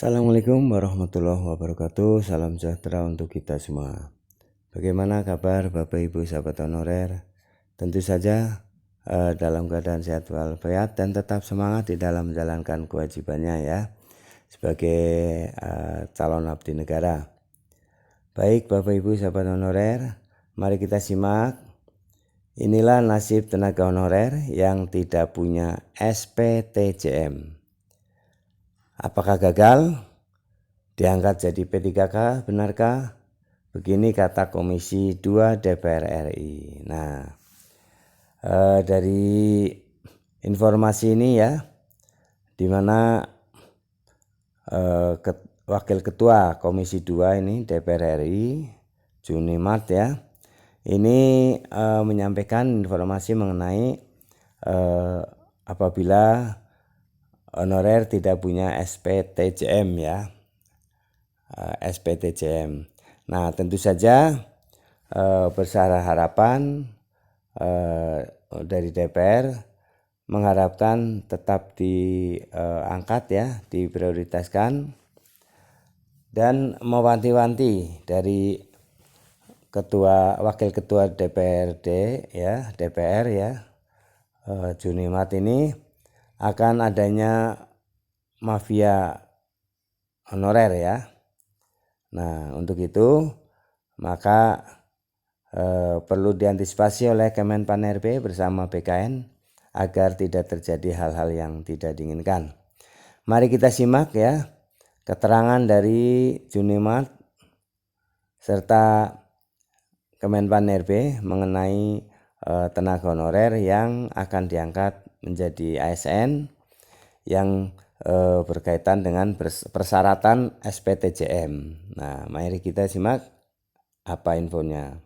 Assalamualaikum warahmatullahi wabarakatuh. Salam sejahtera untuk kita semua. Bagaimana kabar Bapak Ibu sahabat honorer? Tentu saja dalam keadaan sehat walafiat dan tetap semangat di dalam menjalankan kewajibannya ya sebagai calon abdi negara. Baik Bapak Ibu sahabat honorer, mari kita simak. Inilah nasib tenaga honorer yang tidak punya SPTJM. Apakah gagal diangkat jadi P3K, benarkah? Begini kata Komisi 2 DPR RI. Nah, dari informasi ini ya, di mana Wakil Ketua Komisi 2 ini DPR RI, Junimat ya, ini menyampaikan informasi mengenai apabila honorer tidak punya SPTJM ya, SPTJM. Nah tentu saja besar harapan dari DPR mengharapkan tetap diangkat ya, diprioritaskan, dan mewanti-wanti dari Wakil Ketua DPRD ya, DPR ya, Junimat ini akan adanya mafia honorer ya. Nah untuk itu maka perlu diantisipasi oleh Kemenpan RB bersama BKN agar tidak terjadi hal-hal yang tidak diinginkan. Mari kita simak ya keterangan dari Junimat serta Kemenpan RB mengenai tenaga honorer yang akan diangkat menjadi ASN yang berkaitan dengan persyaratan SPTJM. Nah, mari kita simak apa infonya.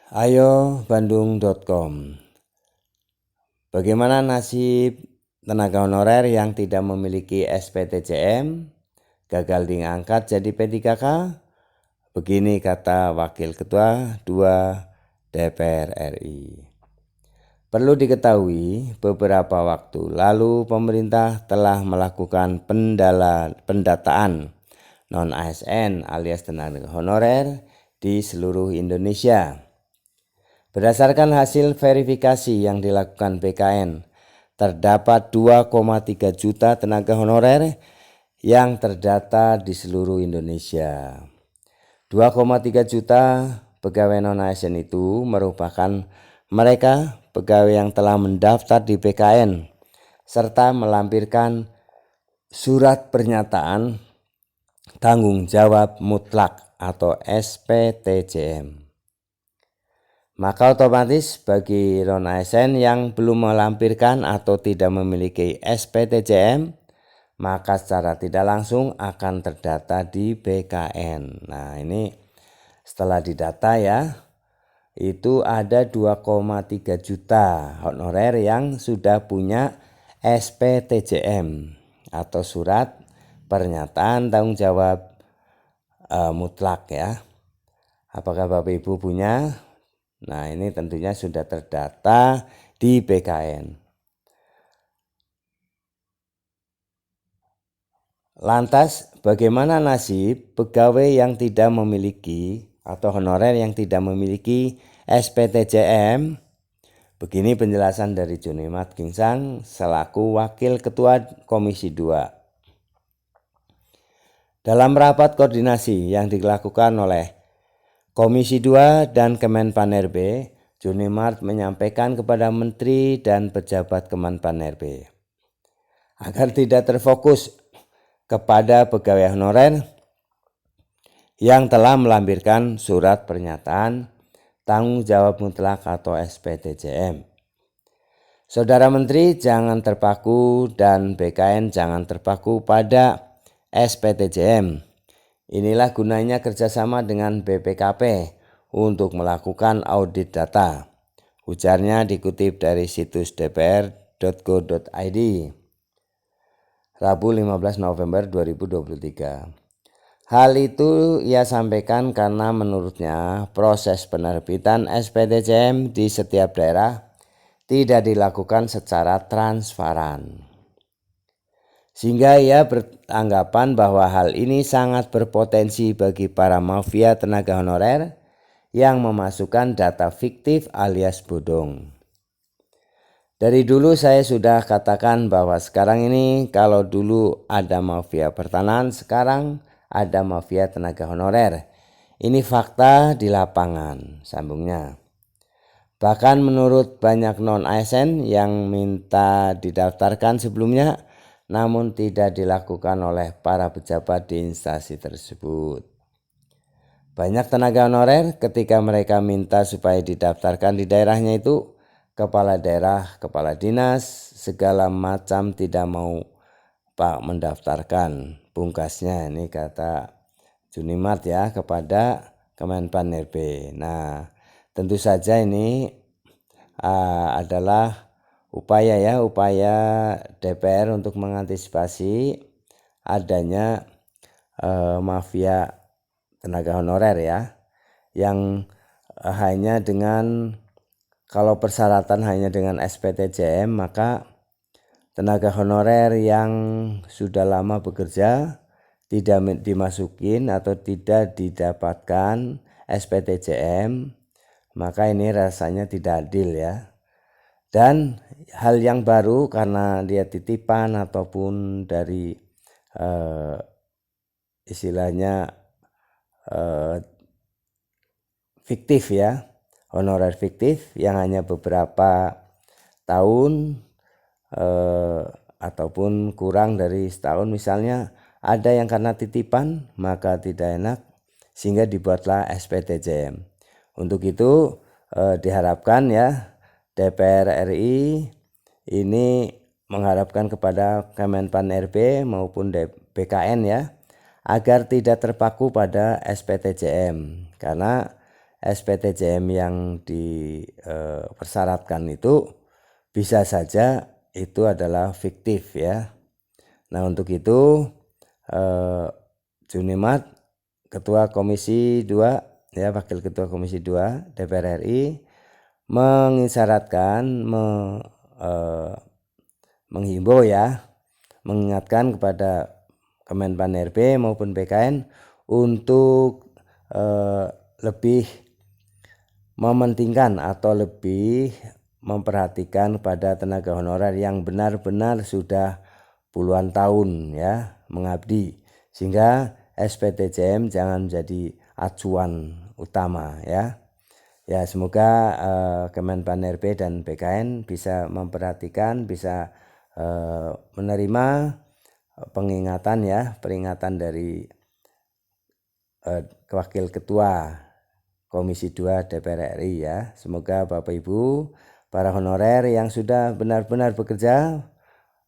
Ayo Bandung.com. Bagaimana nasib tenaga honorer yang tidak memiliki SPTJM, gagal diangkat jadi P3K? Begini kata Wakil Ketua 2 DPR RI. Perlu diketahui beberapa waktu lalu pemerintah telah melakukan pendataan non-ASN alias tenaga honorer di seluruh Indonesia. Berdasarkan hasil verifikasi yang dilakukan BKN, terdapat 2,3 juta tenaga honorer yang terdata di seluruh Indonesia. 2,3 juta pegawai non-ASN itu merupakan mereka pegawai yang telah mendaftar di BKN serta melampirkan surat pernyataan tanggung jawab mutlak atau SPTJM. Maka otomatis bagi non-ASN yang belum melampirkan atau tidak memiliki SPTJM, maka secara tidak langsung akan terdata di BKN. Nah ini setelah didata ya, itu ada 2,3 juta honorer yang sudah punya SPTJM atau surat pernyataan tanggung jawab mutlak ya. Apakah Bapak Ibu punya? Nah ini tentunya sudah terdata di BKN. Lantas bagaimana nasib pegawai yang tidak memiliki atau honorer yang tidak memiliki SPTJM? Begini penjelasan dari Junimat Gingsang selaku Wakil Ketua Komisi 2. Dalam rapat koordinasi yang dilakukan oleh Komisi 2 dan Kemenpan RB, Junimat menyampaikan kepada Menteri dan pejabat Kemenpan RB agar tidak terfokus kepada pegawai honorer yang telah melampirkan surat pernyataan tanggung jawab mutlak atau SPTJM. Saudara Menteri jangan terpaku dan BKN jangan terpaku pada SPTJM. Inilah gunanya kerjasama dengan BPKP untuk melakukan audit data. Ujarnya dikutip dari situs dpr.go.id. Rabu 15 November 2023. Hal itu ia sampaikan karena menurutnya proses penerbitan SPTJM di setiap daerah tidak dilakukan secara transparan. Sehingga ia beranggapan bahwa hal ini sangat berpotensi bagi para mafia tenaga honorer yang memasukkan data fiktif alias bodong. Dari dulu saya sudah katakan bahwa sekarang ini kalau dulu ada mafia pertanahan, sekarang ada mafia tenaga honorer. Ini fakta di lapangan, sambungnya. Bahkan menurut banyak non-ASN yang minta didaftarkan sebelumnya, namun tidak dilakukan oleh para pejabat di instansi tersebut. Banyak tenaga honorer ketika mereka minta supaya didaftarkan di daerahnya itu, kepala daerah, kepala dinas, segala macam tidak mau Pak mendaftarkan. Pungkasnya ini kata Junimat ya kepada Kemenpan RB. Nah, tentu saja ini adalah upaya DPR untuk mengantisipasi adanya mafia tenaga honorer ya, yang hanya dengan, kalau persyaratan hanya dengan SPTJM, maka tenaga honorer yang sudah lama bekerja tidak dimasukin atau tidak didapatkan SPTJM, maka ini rasanya tidak adil ya. Dan hal yang baru karena dia titipan ataupun dari istilahnya fiktif ya, honorer fiktif yang hanya beberapa tahun ataupun kurang dari setahun, misalnya ada yang karena titipan maka tidak enak sehingga dibuatlah SPTJM. Untuk itu diharapkan ya DPR RI ini mengharapkan kepada Kemenpan RB maupun BKN ya, agar tidak terpaku pada SPTJM, karena SPTJM yang dipersyaratkan itu bisa saja itu adalah fiktif ya. Nah, untuk itu Junimat, Ketua Komisi 2 ya, Wakil Ketua Komisi 2 DPR RI mengisyaratkan, menghimbau ya, mengingatkan kepada Kemenpan RB maupun BKN untuk lebih mementingkan atau lebih memperhatikan pada tenaga honorer yang benar-benar sudah puluhan tahun ya mengabdi, sehingga SPTJM jangan menjadi acuan utama ya. Ya, semoga Kemenpan RB dan BKN bisa memperhatikan, bisa menerima pengingatan ya, peringatan dari Wakil Ketua Komisi 2 DPR RI ya. Semoga Bapak Ibu para honorer yang sudah benar-benar bekerja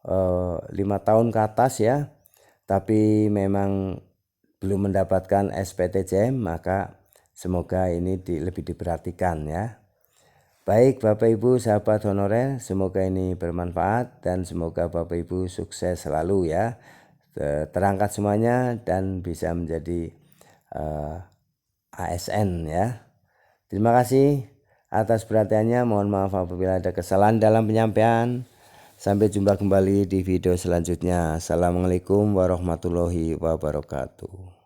5 tahun ke atas ya, tapi memang belum mendapatkan SPTJM, maka semoga ini lebih diperhatikan ya. Baik Bapak Ibu sahabat honorer, semoga ini bermanfaat dan semoga Bapak Ibu sukses selalu ya, terangkat semuanya dan bisa menjadi ASN ya. Terima kasih atas perhatiannya, mohon maaf apabila ada kesalahan dalam penyampaian. Sampai jumpa kembali di video selanjutnya. Assalamualaikum warahmatullahi wabarakatuh.